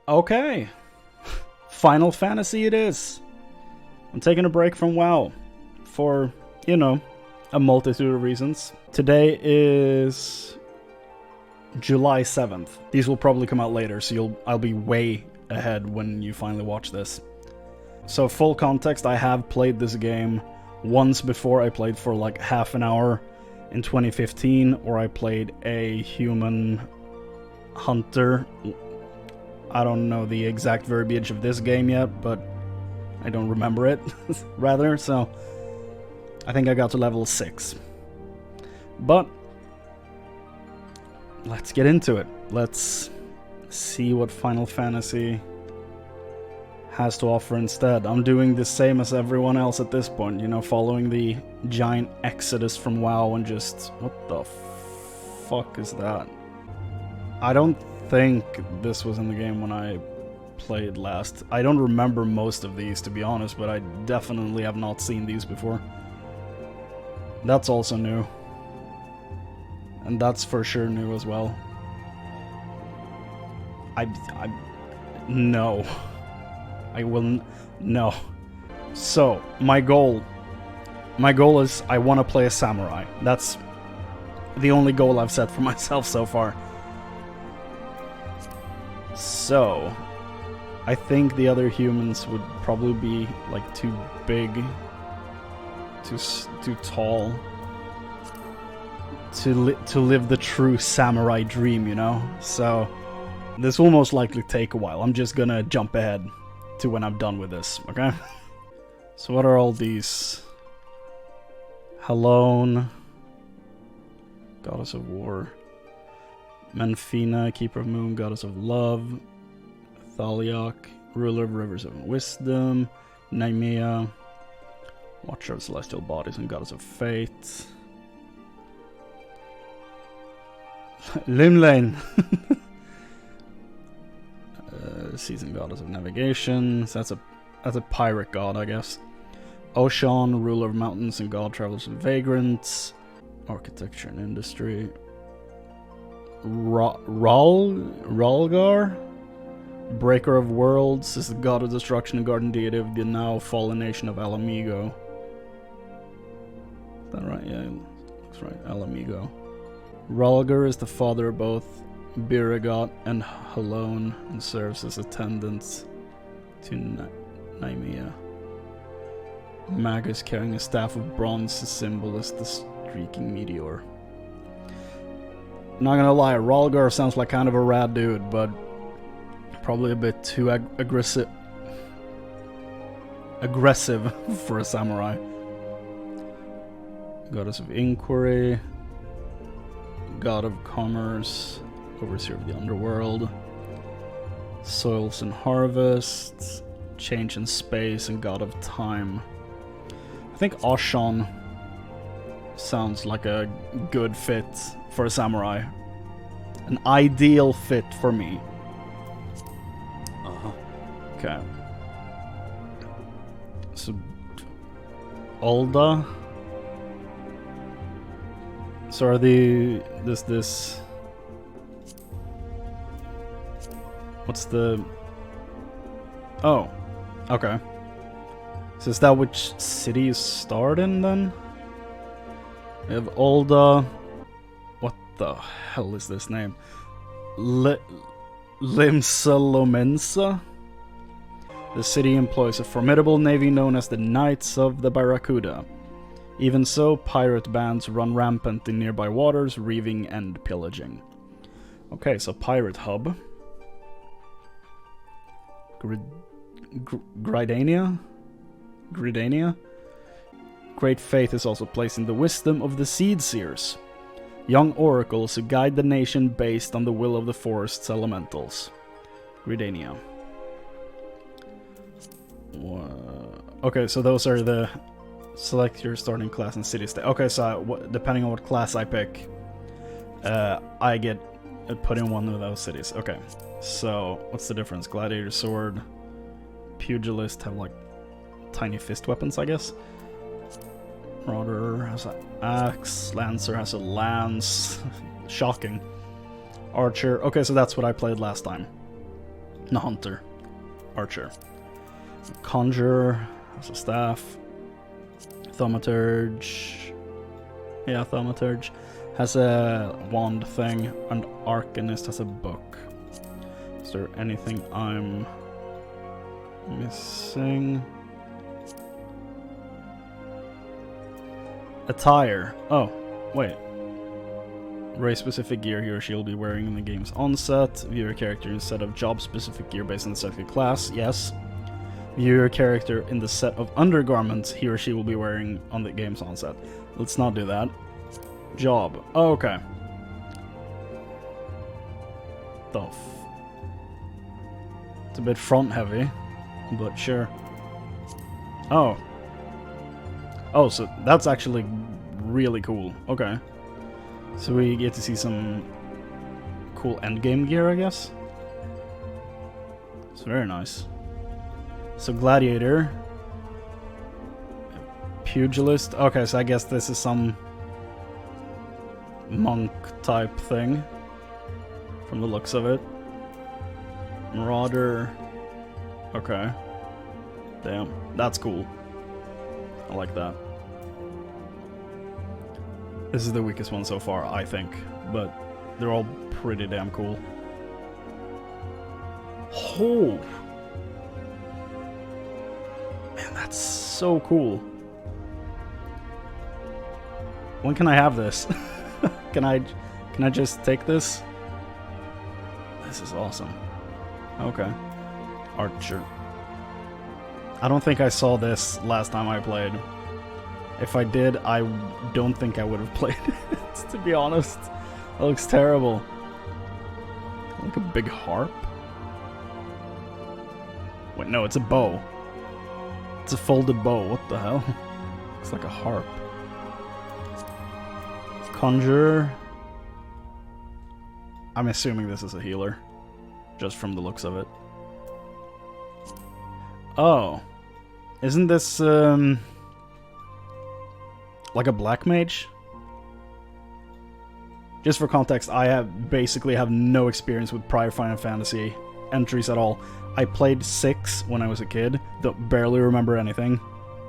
Okay. Final Fantasy it is. I'm taking a break from WoW. For, you know, a multitude of reasons. Today is July 7th. These will probably come out later, so I'll be way ahead when you finally watch this. So full context, I have played this game once before. I played for like half an hour in 2015, or I played a human hunter. I don't know the exact verbiage of this game yet, but I don't remember it, rather, so I think I got to level 6. But let's get into it. Let's see what Final Fantasy has to offer instead. I'm doing the same as everyone else at this point, you know, following the giant exodus from WoW and just... what the fuck is that? I don't think this was in the game when I played last. I don't remember most of these, to be honest, but I definitely have not seen these before. That's also new. And that's for sure new as well. No. I will no. So, my goal is I want to play a samurai. That's the only goal I've set for myself so far. So, I think the other humans would probably be like too big, too tall to live the true samurai dream, you know? So, this will most likely take a while. I'm just gonna jump ahead to when I'm done with this, okay? So what are all these? Helone, Goddess of War. Menfina, Keeper of Moon, Goddess of Love. Thaliok, Ruler of Rivers of Wisdom. Naimea, Watcher of Celestial Bodies and Goddess of Fate. Limlane. Seasoned Goddess of Navigation. So that's a pirate god, I guess. Oshan, Ruler of Mountains and God Travelers and Vagrants. Architecture and Industry. Ralgar? Breaker of Worlds is the god of destruction and guardian deity of the now fallen nation of Alamigo. Is that right? Yeah, that's right. Alamigo. Ralgar is the father of both Biragot and Helone and serves as attendant to Naimea. Magus carrying a staff of bronze, the symbol is the streaking meteor. Not gonna lie, Ralgar sounds like kind of a rad dude, but probably a bit too aggressive for a samurai. Goddess of Inquiry, God of Commerce, Overseer of the Underworld, Soils and Harvests, Change in Space, and God of Time. I think Oshan sounds like a good fit for a samurai. An ideal fit for me. Okay. So, Ul'dah. So are this... What's the... Oh. Okay. So is that which city you start in, then? We have Ul'dah... What the hell is this name? Limsalomensa? The city employs a formidable navy known as the Knights of the Barracuda. Even so, pirate bands run rampant in nearby waters, reaving and pillaging. Okay, so pirate hub. Gridania? Great faith is also placed in the wisdom of the Seed Seers, young oracles who guide the nation based on the will of the forest's elementals. Gridania. Okay, so those are the... Select your starting class and city state. Okay, so depending on what class I pick, I get put in one of those cities. Okay, so what's the difference? Gladiator sword, pugilist have like tiny fist weapons, I guess. Marauder has an axe, lancer has a lance. Shocking. Archer. Okay, so that's what I played last time. No, hunter. Archer. Conjurer has a staff. Thaumaturge. Yeah, Thaumaturge has a wand thing, and Arcanist has a book. Is there anything I'm missing? Attire. Oh, wait. Race-specific gear he or she will be wearing in the game's onset. View your character instead of job-specific gear based on the selected class. Yes. View your character in the set of undergarments he or she will be wearing on the game's onset. Let's not do that. Job. Oh, okay. It's a bit front-heavy, but sure. Oh. Oh, so that's actually really cool. Okay. So we get to see some cool endgame gear, I guess. It's very nice. So gladiator. Pugilist. Okay, so I guess this is some monk type thing from the looks of it. Marauder. Okay. Damn, that's cool. I like that. This is the weakest one so far, I think, but they're all pretty damn cool. Oh! Man, that's so cool. When can I have this? Can I just take this? This is awesome. Okay. Archer. I don't think I saw this last time I played. If I did, I don't think I would have played it, to be honest. That looks terrible. Like a big harp? Wait, no, it's a bow. It's a folded bow. What the hell? Looks like a harp. Conjurer. I'm assuming this is a healer, just from the looks of it. Oh. Isn't this, like a black mage? Just for context, I basically have no experience with prior Final Fantasy entries at all. I played 6 when I was a kid, though barely remember anything.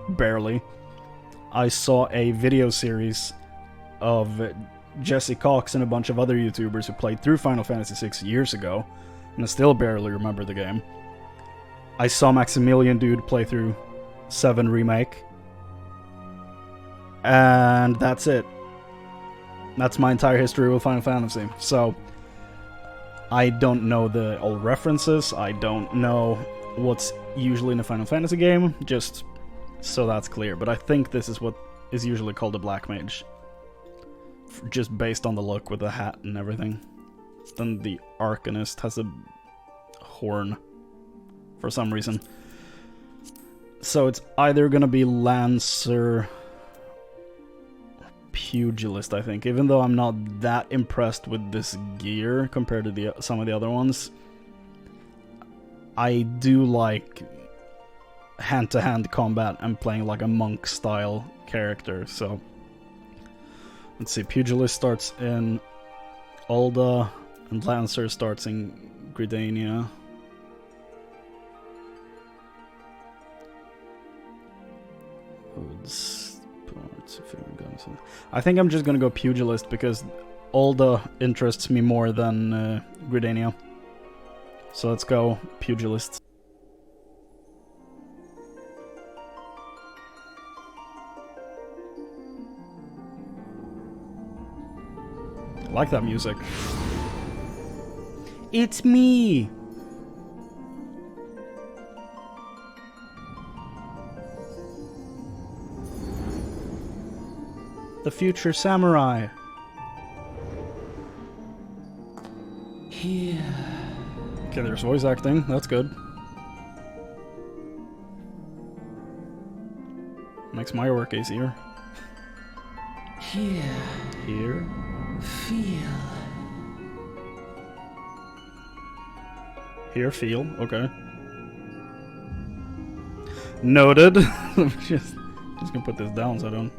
Barely. I saw a video series of Jesse Cox and a bunch of other YouTubers who played through Final Fantasy VI years ago, and I still barely remember the game. I saw Maximilian Dude play through 7 Remake, and that's it. That's my entire history with Final Fantasy. So, I don't know the old references, I don't know what's usually in a Final Fantasy game, just so that's clear. But I think this is what is usually called a black mage. Just based on the look with the hat and everything. Then the Arcanist has a horn for some reason. So it's either gonna be Lancer, Pugilist, I think. Even though I'm not that impressed with this gear compared to some of the other ones, I do like hand-to-hand combat and playing like a monk-style character. So let's see. Pugilist starts in Ul'dah, and Lancer starts in Gridania. I think I'm just gonna go Pugilist because Ul'dah interests me more than Gridania. So let's go Pugilist. I like that music. It's me! The future samurai. Here. Okay, there's voice acting. That's good. Makes my work easier. Here. Here. Feel. Here, feel. Okay. Noted. just gonna put this down so I don't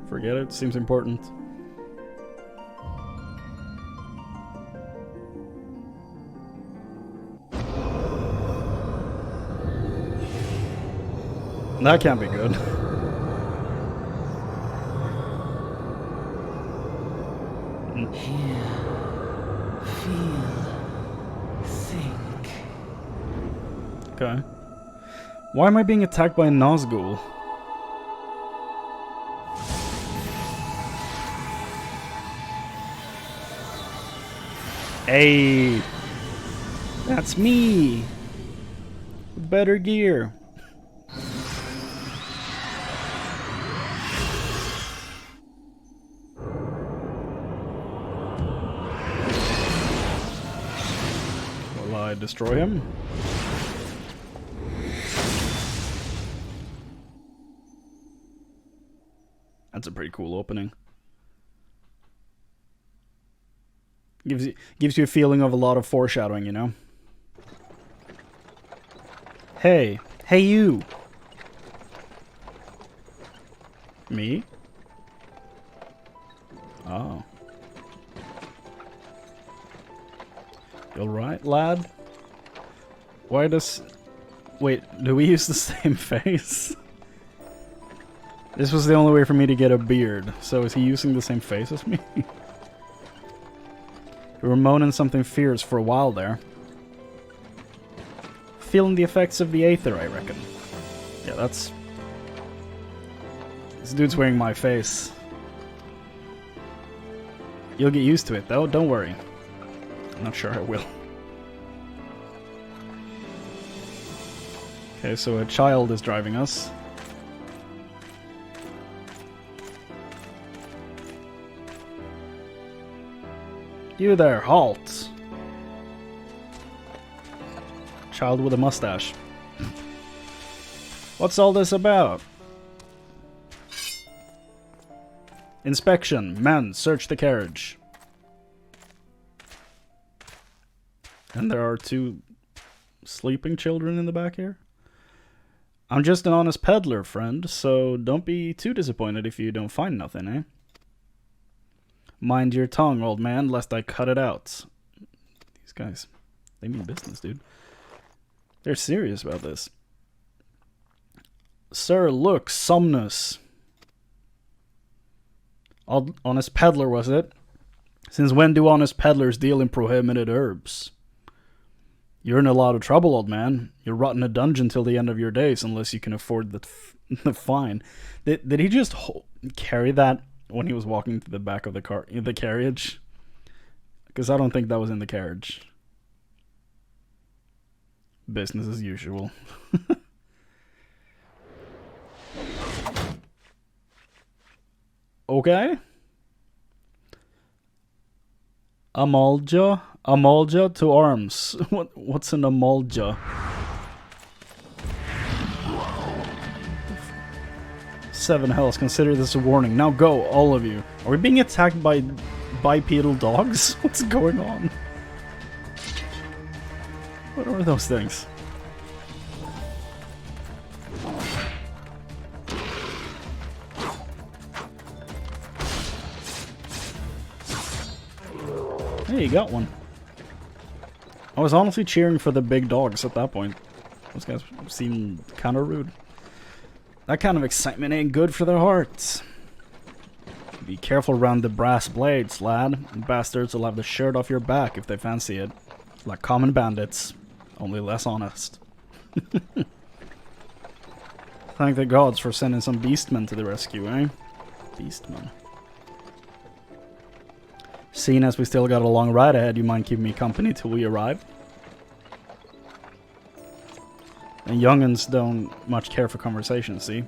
forget it. Seems important. That can't be good. Hear, feel, think. Okay. Why am I being attacked by a Nazgul? Hey! That's me! Better gear. Will I destroy him? That's a pretty cool opening. Gives you a feeling of a lot of foreshadowing, you know? Hey. Hey, you! Me? Oh. You alright, lad? Why does... Wait, do we use the same face? This was the only way for me to get a beard, so is he using the same face as me? You were moaning something fierce for a while there. Feeling the effects of the Aether, I reckon. Yeah, that's... This dude's wearing my face. You'll get used to it, though, don't worry. I'm not sure I will. Okay, so a child is driving us. You there, halt! Child with a mustache. What's all this about? Inspection. Men, search the carriage. And there are 2 sleeping children in the back here. I'm just an honest peddler, friend, so don't be too disappointed if you don't find nothing, eh? Mind your tongue, old man, lest I cut it out. These guys, they mean business, dude. They're serious about this. Sir, look, Somnus. Honest peddler, was it? Since when do honest peddlers deal in prohibited herbs? You're in a lot of trouble, old man. You'll rot in a dungeon till the end of your days, unless you can afford the fine. Did he just carry that when he was walking to the back of the car, the carriage? Because I don't think that was in the carriage. Business as usual. Okay. Ul'dah to arms. What's an Ul'dah? 7 hells. Consider this a warning. Now go, all of you. Are we being attacked by bipedal dogs? What's going on? What are those things? Hey, you got one. I was honestly cheering for the big dogs at that point. Those guys seem kind of rude. That kind of excitement ain't good for their hearts. Be careful around the brass blades, lad. Bastards will have the shirt off your back if they fancy it. Like common bandits, only less honest. Thank the gods for sending some beastmen to the rescue, eh? Beastmen. Seeing as we still got a long ride ahead, you mind keeping me company till we arrive? And young'uns don't much care for conversation, see?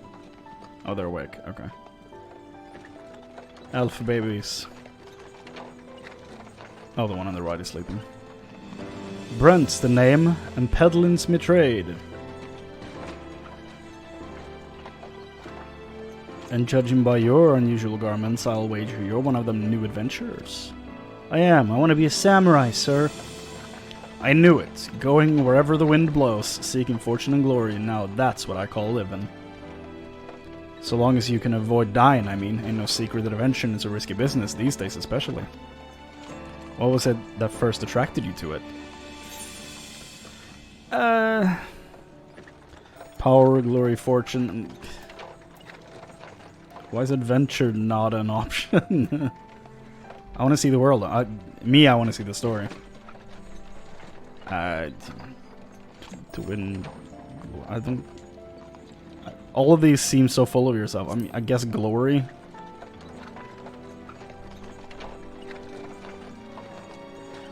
Oh, they're awake. Okay. Elf babies. Oh, the one on the right is sleeping. Brent's the name, and peddling's me trade. And judging by your unusual garments, I'll wager you're one of them new adventurers. I am. I want to be a samurai, sir. I knew it. Going wherever the wind blows, seeking fortune and glory. Now that's what I call living. So long as you can avoid dying, I mean. Ain't no secret that adventuring is a risky business, these days especially. What was it that first attracted you to it? Power, glory, fortune. Why is adventure not an option? I want to see the world. I want to see the story. To win, I don't. All of these seem so full of yourself. I mean, I guess glory.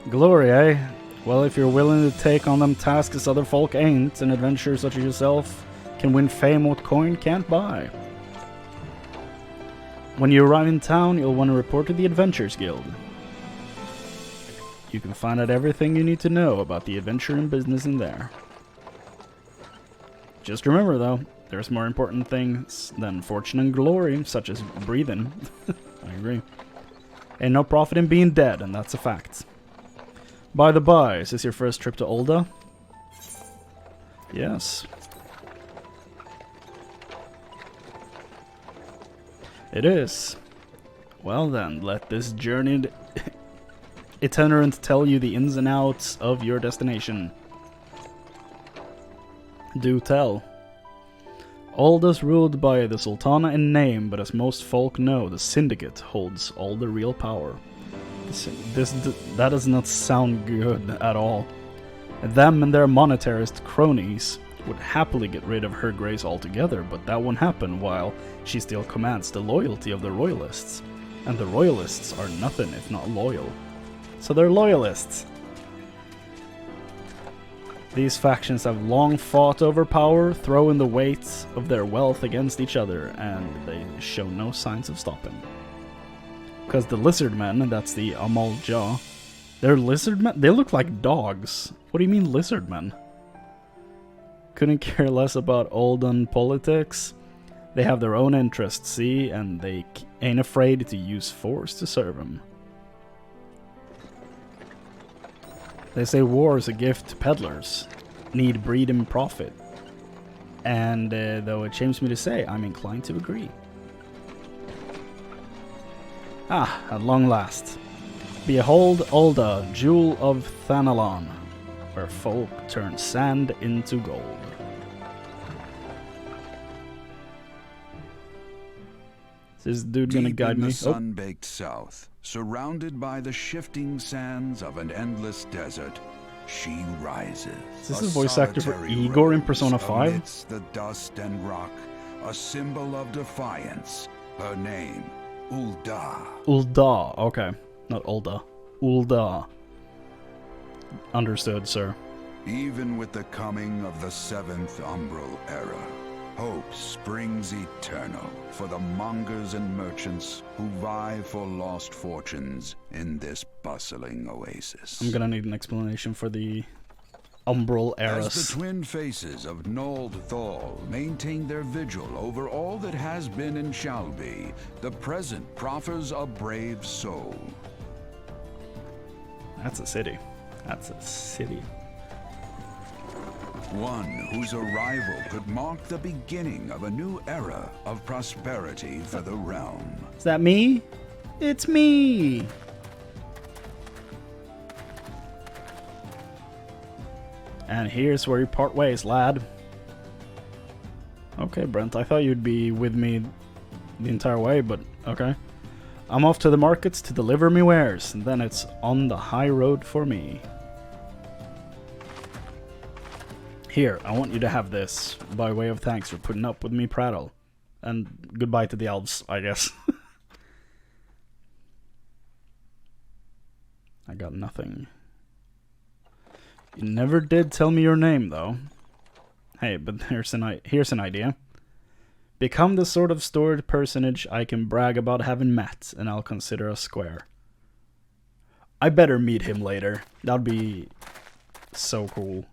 Glory, eh? Well, if you're willing to take on them tasks other folk ain't, an adventurer such as yourself can win fame what coin can't buy. When you arrive in town, you'll want to report to the Adventurers Guild. You can find out everything you need to know about the adventure and business in there. Just remember, though, there's more important things than fortune and glory, such as breathing. I agree. Ain't no profit in being dead, and that's a fact. By the by, is this your first trip to Ul'dah? Yes. It is. Well then, let this journeyed itinerant tell you the ins and outs of your destination. Do tell. Ul'dah's ruled by the Sultana in name, but as most folk know, the Syndicate holds all the real power. That does not sound good at all. Them and their monetarist cronies would happily get rid of Her Grace altogether, but that won't happen while she still commands the loyalty of the Royalists. And the Royalists are nothing if not loyal. So they're loyalists. These factions have long fought over power, throwing the weight of their wealth against each other, and they show no signs of stopping. Because the lizard men, and that's the Ul'dah, they're lizard men? They look like dogs. What do you mean lizard men? Couldn't care less about Ul'dah politics. They have their own interests, see, and they ain't afraid to use force to serve them. They say war is a gift to peddlers. Need breed and profit. And though it shames me to say, I'm inclined to agree. Ah, at long last. Behold Ul'dah, Jewel of Thanalan, where folk turn sand into gold. Is this dude gonna guide me? Deep in the sun-baked south, surrounded by the shifting sands of an endless desert, she rises. Is this the voice actor for Igor in Persona 5? Amidst the dust and rock, a symbol of defiance. Her name, Ul'dah. Ul'dah, okay. Not Ul'dah. Ul'dah. Understood, sir. Even with the coming of the 7th Umbral Era, hope springs eternal for the mongers and merchants who vie for lost fortunes in this bustling oasis. I'm gonna need an explanation for the Umbral Eras. As the twin faces of Nold Thal maintain their vigil over all that has been and shall be, the present proffers a brave soul. That's a city. That's a city. One whose arrival could mark the beginning of a new era of prosperity for the realm. Is that me? It's me! And here's where you part ways, lad. Okay, Brent, I thought you'd be with me the entire way, but okay. I'm off to the markets to deliver me wares, and then it's on the high road for me. Here, I want you to have this, by way of thanks for putting up with me prattle. And goodbye to the elves, I guess. I got nothing. You never did tell me your name, though. Hey, but here's an idea. Become the sort of storied personage I can brag about having met, and I'll consider us square. I better meet him later. That'd be so cool.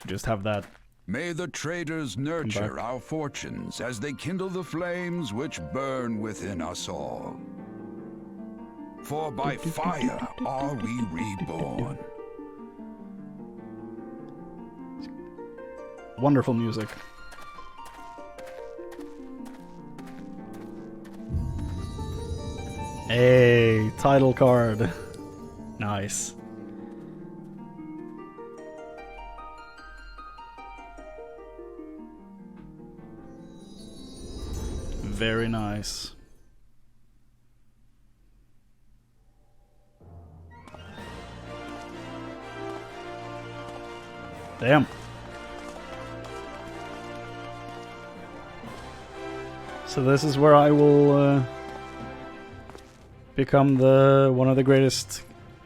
To just have that. May the traders nurture our fortunes as they kindle the flames which burn within us all. For by fire are we reborn. Wonderful music. Hey, title card. Nice. Very nice. Damn. So this is where I will become one of the greatest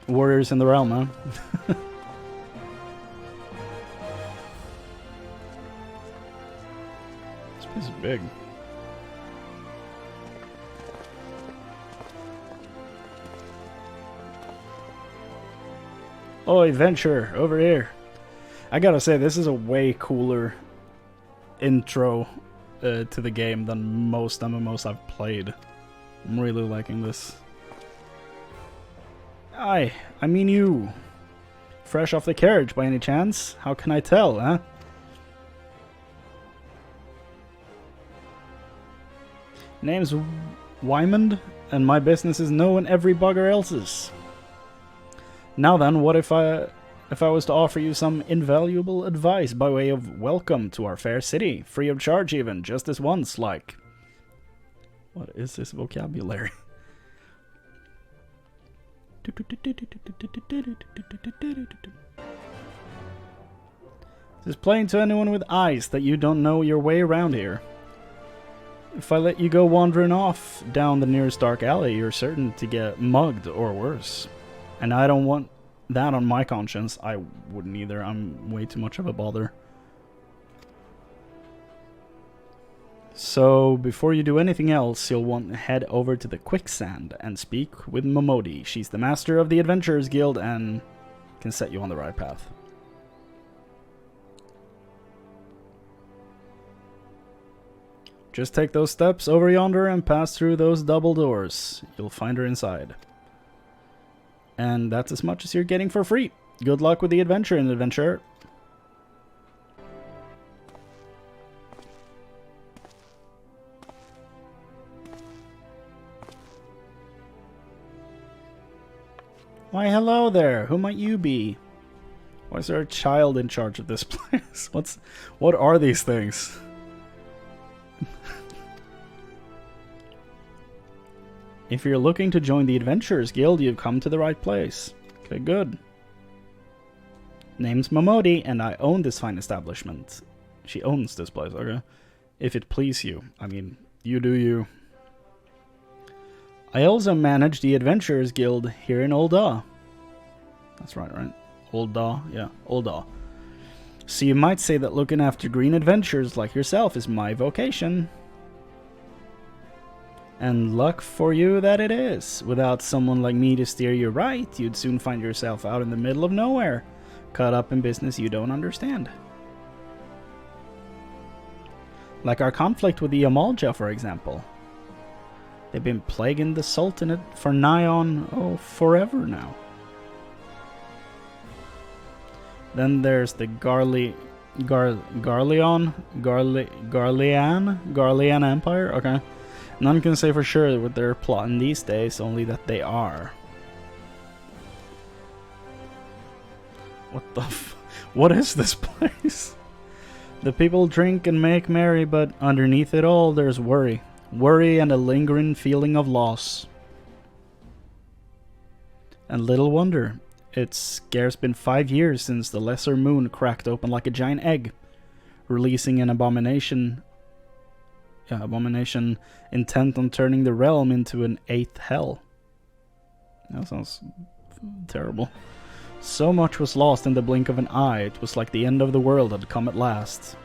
warriors in the realm, huh? This place is big. Oh, adventure over here. I gotta say, this is a way cooler intro to the game than most MMOs I've played. I'm really liking this. I mean you. Fresh off the carriage by any chance? How can I tell, huh? Name's Wymond, and my business is knowing every bugger else's. Now then, what if I was to offer you some invaluable advice by way of welcome to our fair city, free of charge even, just this once, like... What is this vocabulary? This is plain to anyone with eyes that you don't know your way around here. If I let you go wandering off down the nearest dark alley, you're certain to get mugged or worse. And I don't want that on my conscience. I wouldn't either. I'm way too much of a bother. So, before you do anything else, you'll want to head over to the Quicksand and speak with Momodi. She's the master of the Adventurers Guild and can set you on the right path. Just take those steps over yonder and pass through those double doors. You'll find her inside. And that's as much as you're getting for free. Good luck with the adventure and adventure. Why, hello there. Who might you be? Why is there a child in charge of this place? What are these things? If you're looking to join the Adventurers Guild, you've come to the right place. Okay, good. Name's Momodi, and I own this fine establishment. She owns this place, okay? If it please you. I mean, you do you. I also manage the Adventurers Guild here in Ul'dah. That's right? Ul'dah? Yeah, Ul'dah. So you might say that looking after green adventurers like yourself is my vocation. And luck for you that it is. Without someone like me to steer you right, you'd soon find yourself out in the middle of nowhere, caught up in business you don't understand. Like our conflict with the Ul'dah, for example. They've been plaguing the Sultanate for nigh on, forever now. Then there's the Garlean Empire, okay. None can say for sure what they're plotting these days, only that they are. What the what is this place? The people drink and make merry, but underneath it all there's worry. Worry and a lingering feeling of loss. And little wonder. It's scarce been 5 years since the lesser moon cracked open like a giant egg, releasing an abomination intent on turning the realm into an 8th hell. That sounds terrible. So much was lost in the blink of an eye, it was like the end of the world had come at last.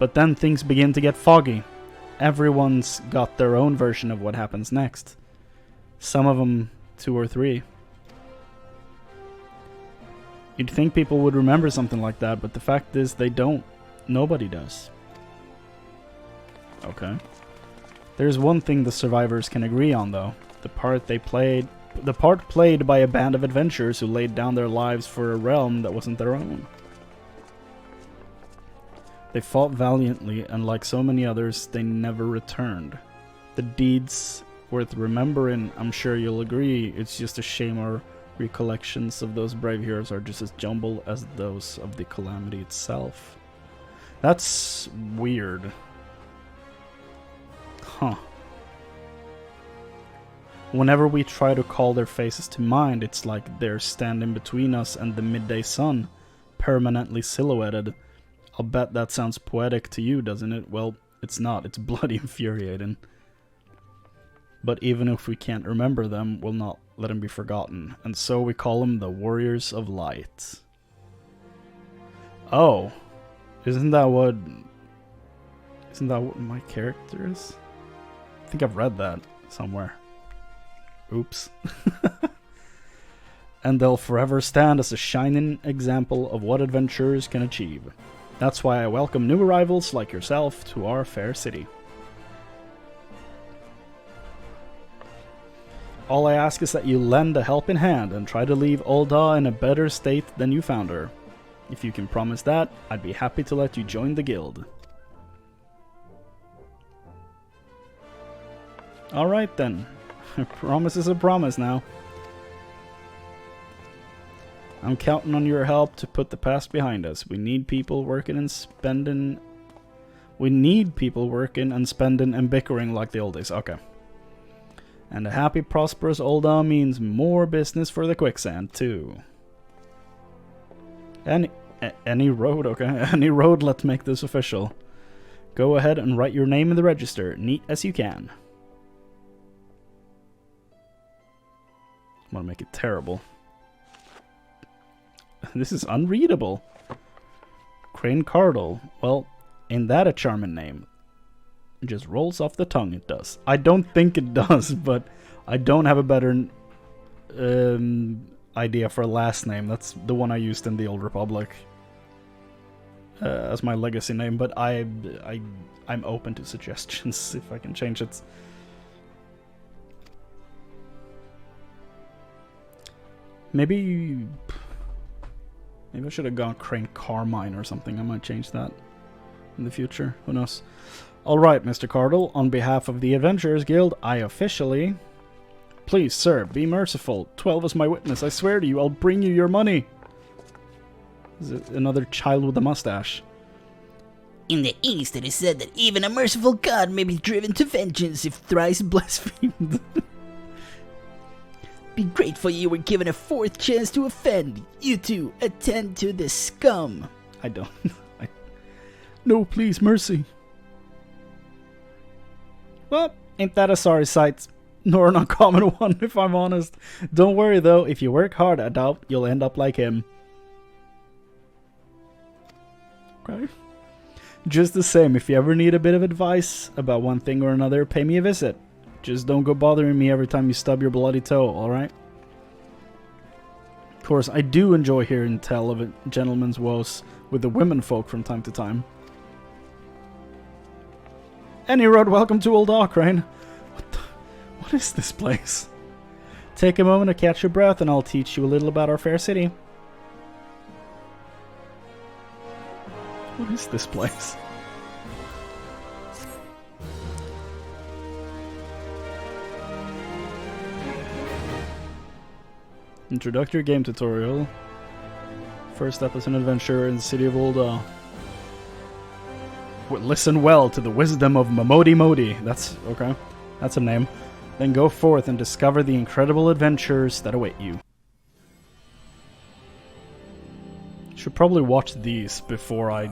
But then things begin to get foggy. Everyone's got their own version of what happens next. Some of them 2 or 3. You'd think people would remember something like that, but the fact is they don't. Nobody does. Okay. There's one thing the survivors can agree on, though. The part played by a band of adventurers who laid down their lives for a realm that wasn't their own. They fought valiantly, and like so many others, they never returned. The deeds worth remembering, I'm sure you'll agree, it's just a shame our recollections of those brave heroes are just as jumbled as those of the calamity itself. That's weird. Huh. Whenever we try to call their faces to mind, it's like they're standing between us and the midday sun, permanently silhouetted. I'll bet that sounds poetic to you, doesn't it? Well, it's not. It's bloody infuriating. But even if we can't remember them, we'll not let them be forgotten. And so we call them the Warriors of Light. Oh. Isn't that what my character is? I think I've read that somewhere. Oops. And they'll forever stand as a shining example of what adventurers can achieve. That's why I welcome new arrivals like yourself to our fair city. All I ask is that you lend a helping hand and try to leave Ul'dah in a better state than you found her. If you can promise that, I'd be happy to let you join the guild. Alright then. A promise is a promise now. I'm counting on your help to put the past behind us. We need people working and spending and bickering like the old days. Okay. And a happy, prosperous Ul'dah means more business for the quicksand, too. Any road, okay? Any road, let's make this official. Go ahead and write your name in the register, neat as you can. I'm gonna make it terrible. This is unreadable. Chrane Cardle. Well, ain't that a charming name? It just rolls off the tongue, it does. I don't think it does, but I don't have a better idea for a last name. That's the one I used in the Old Republic as my legacy name, but I'm open to suggestions if I can change it. Maybe I should have gone Chrane Carmine or something. I might change that in the future. Who knows? Alright, Mr. Cardle, on behalf of the Adventurers Guild, I officially... Please, sir, be merciful. 12 is my witness. I swear to you, I'll bring you your money. Is it another child with a mustache? In the East, it is said that even a merciful god may be driven to vengeance if thrice blasphemed. Be grateful you were given a fourth chance to offend. You two, attend to this scum. I don't... No, please, mercy. Well, ain't that a sorry sight? Nor an uncommon one, if I'm honest. Don't worry, though. If you work hard, I doubt you'll end up like him. Okay. Just the same, if you ever need a bit of advice about one thing or another, pay me a visit. Just don't go bothering me every time you stub your bloody toe, alright? Of course, I do enjoy hearing tell of a gentleman's woes with the women folk from time to time. Any road, welcome to Ul'dah, Chrane. What is this place? Take a moment to catch your breath and I'll teach you a little about our fair city. What is this place? Introductory game tutorial. First step as an adventurer in the city of Ul'dah. Listen well to the wisdom of Momodi Modi. That's okay. That's a name. Then go forth and discover the incredible adventures that await you. Should probably watch these before I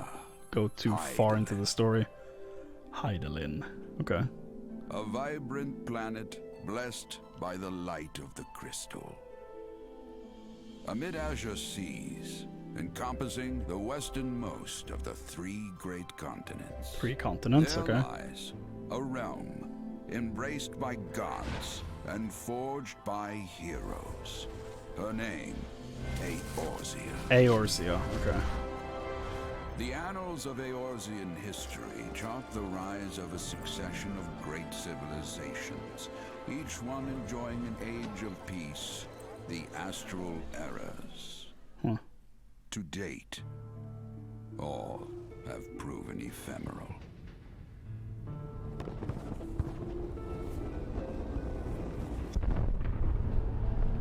go too far into the story. Hydaelyn. Okay. A vibrant planet blessed by the light of the crystal. Amid azure seas, encompassing the westernmost of the 3 great continents. 3 continents, there okay. lies a realm embraced by gods and forged by heroes. Her name, Eorzea. Eorzea, okay. The annals of Eorzean history chart the rise of a succession of great civilizations, each one enjoying an age of peace, the Astral Eras. Huh. To date, all have proven ephemeral.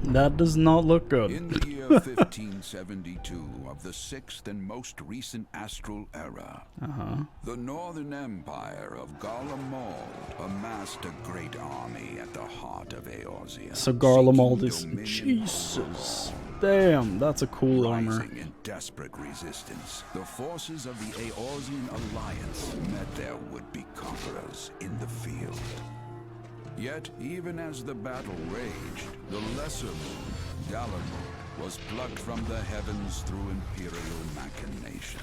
That does not look good. In the year 1572 of the 6th and most recent astral era, the Northern Empire of Garlemald amassed a great army at the heart of Eorzea. So Garlemald seeking is dominion Jesus. Damn, that's a cool armor. Rising in desperate resistance, the forces of the Eorzean alliance met their would-be conquerors in the field. Yet, even as the battle raged, the lesser moon, Galamond, was plucked from the heavens through imperial machination.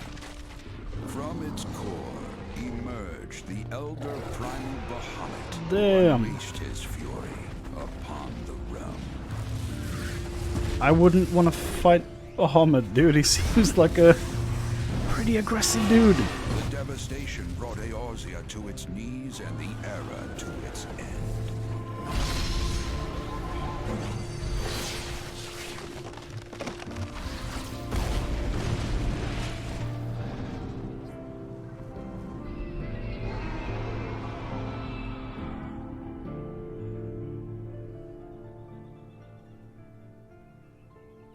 From its core emerged the elder primal Bahamut, Damn. who unleashed his fury upon the realm. I wouldn't want to fight Bahamut, dude. He seems like a pretty aggressive dude. The devastation brought Eorzea to its knees and the era to its end.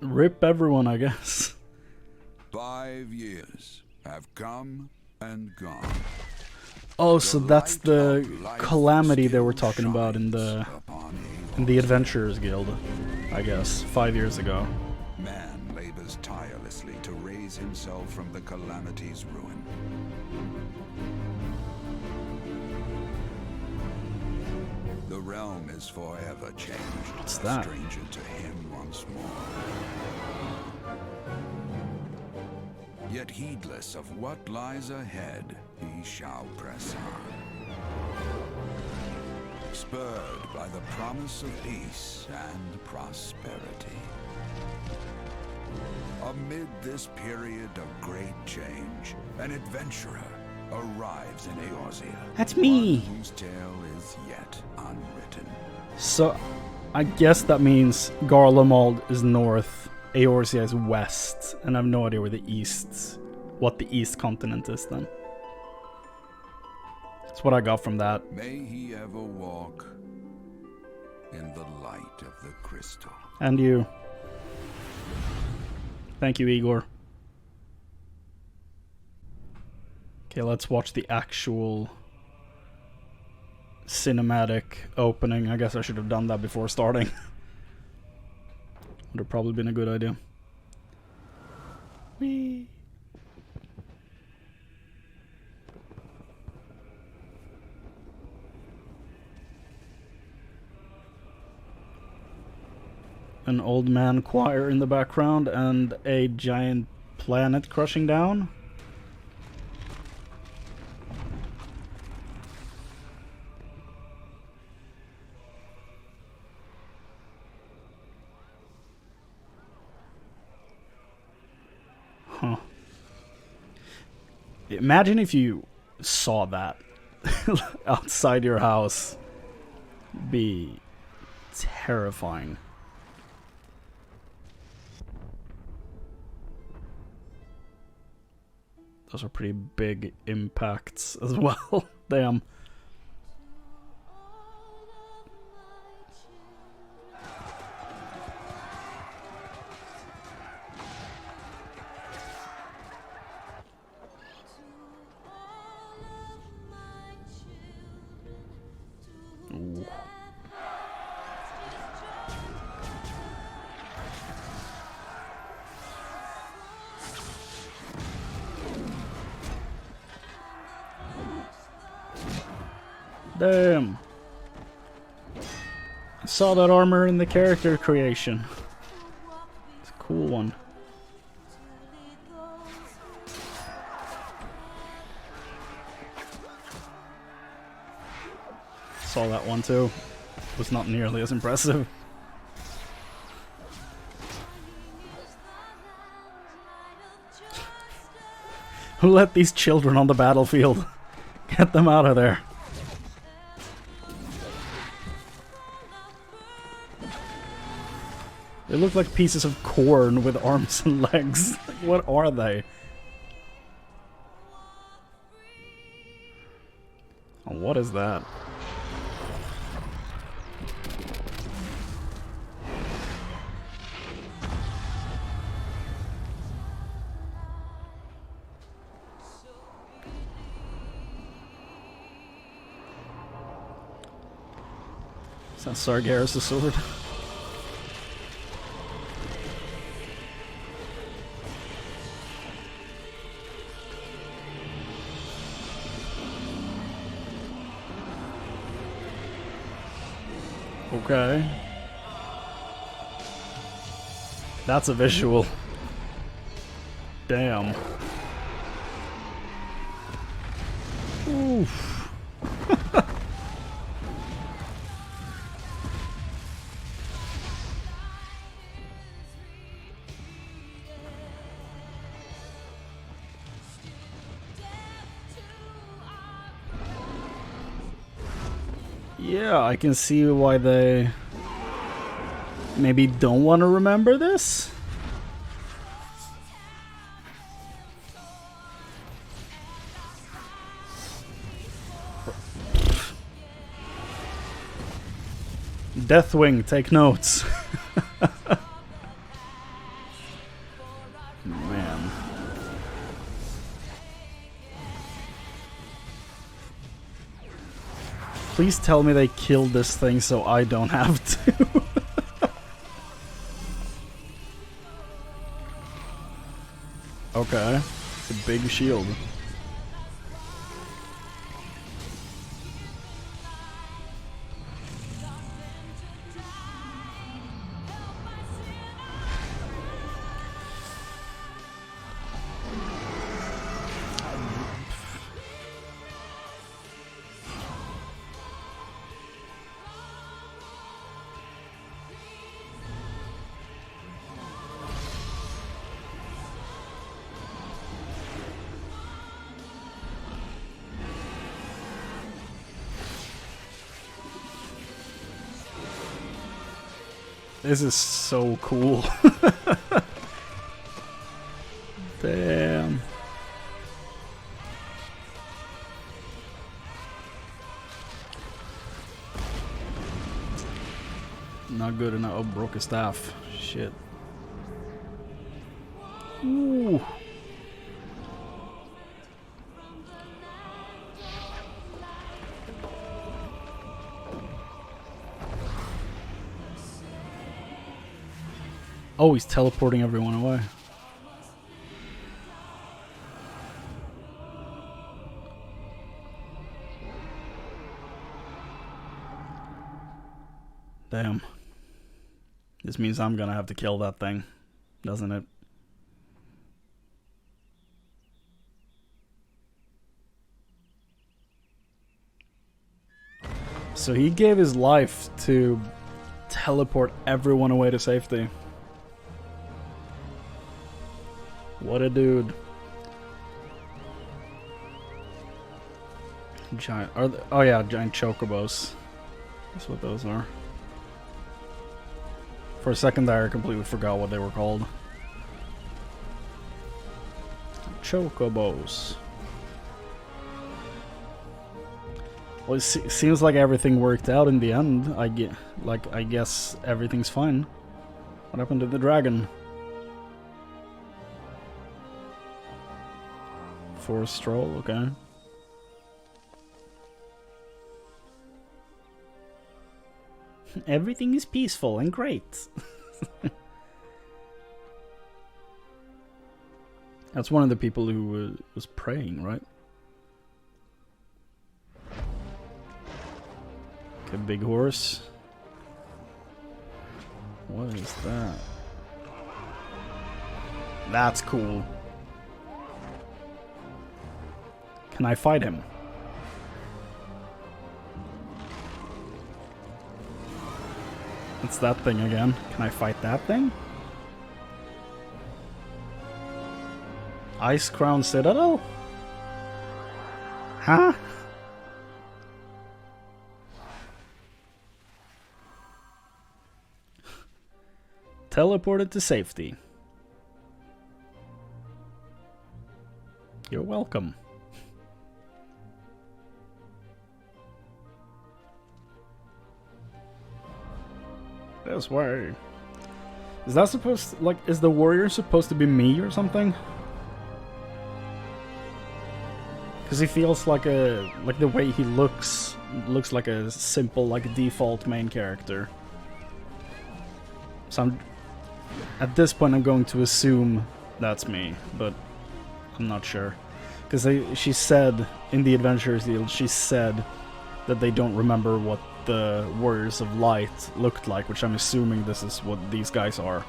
Rip everyone, I guess. 5 years have come and gone. Oh, so that's the calamity they were talking about in the Adventurers Guild, I guess, 5 years ago. Man labors tirelessly to raise himself from the calamity's ruin. The realm is forever changed. What's a that? Stranger to him once more. Yet heedless of what lies ahead, he shall press on. Spurred by the promise of peace and prosperity. Amid this period of great change, an adventurer arrives in Eorzea. That's me. One whose tale is yet unwritten. So, I guess that means Garlemald is north, Eorzea is west, and I have no idea where what the east continent is then. That's what I got from that. May he ever walk in the light of the crystal. And you. Thank you, Igor. Okay, let's watch the actual cinematic opening. I guess I should have done that before starting. Would have probably been a good idea. Whee! An old man choir in the background and a giant planet crushing down. Huh. Imagine if you saw that outside your house. It'd be terrifying. Those are pretty big impacts as well. Damn. Ooh. Damn. I saw that armor in the character creation. It's a cool one. Saw that one too. Was not nearly as impressive. Who let these children on the battlefield? Get them out of there. They look like pieces of corn with arms and legs. What are they? Oh, what is that? Is that Sargeras' sword? Okay. That's a visual. Damn. Oof. Yeah, I can see why they maybe don't want to remember this. Deathwing, take notes. Man. Please tell me they killed this thing so I don't have to. Okay. It's a big shield. This is so cool. Damn. Not good enough. Oh, broke his staff. Shit. Ooh. Oh, he's teleporting everyone away. Damn. This means I'm gonna have to kill that thing, doesn't it? So he gave his life to teleport everyone away to safety. What a dude. Giant. Oh yeah, giant chocobos. That's what those are. For a second there, I completely forgot what they were called. Chocobos. Well, it seems like everything worked out in the end. I guess everything's fine. What happened to the dragon? For a stroll, okay. Everything is peaceful and great. That's one of the people who was praying, right? Okay, big horse. What is that? That's cool. Can I fight him? It's that thing again. Can I fight that thing? Ice Crown Citadel? Huh? Teleported to safety. You're welcome. This way. Is that supposed to, like, is the warrior supposed to be me or something? Because he feels like the way he looks like a simple, like, default main character. So at this point I'm going to assume that's me, but I'm not sure. Because she said, in the Adventurers deal, she said that they don't remember what the Warriors of Light looked like, which I'm assuming this is what these guys are.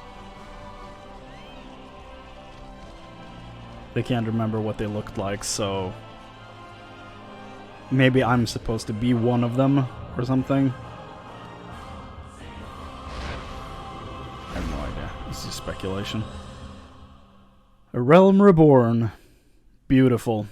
They can't remember what they looked like, so maybe I'm supposed to be one of them or something. I have no idea. This is speculation. A Realm Reborn. Beautiful.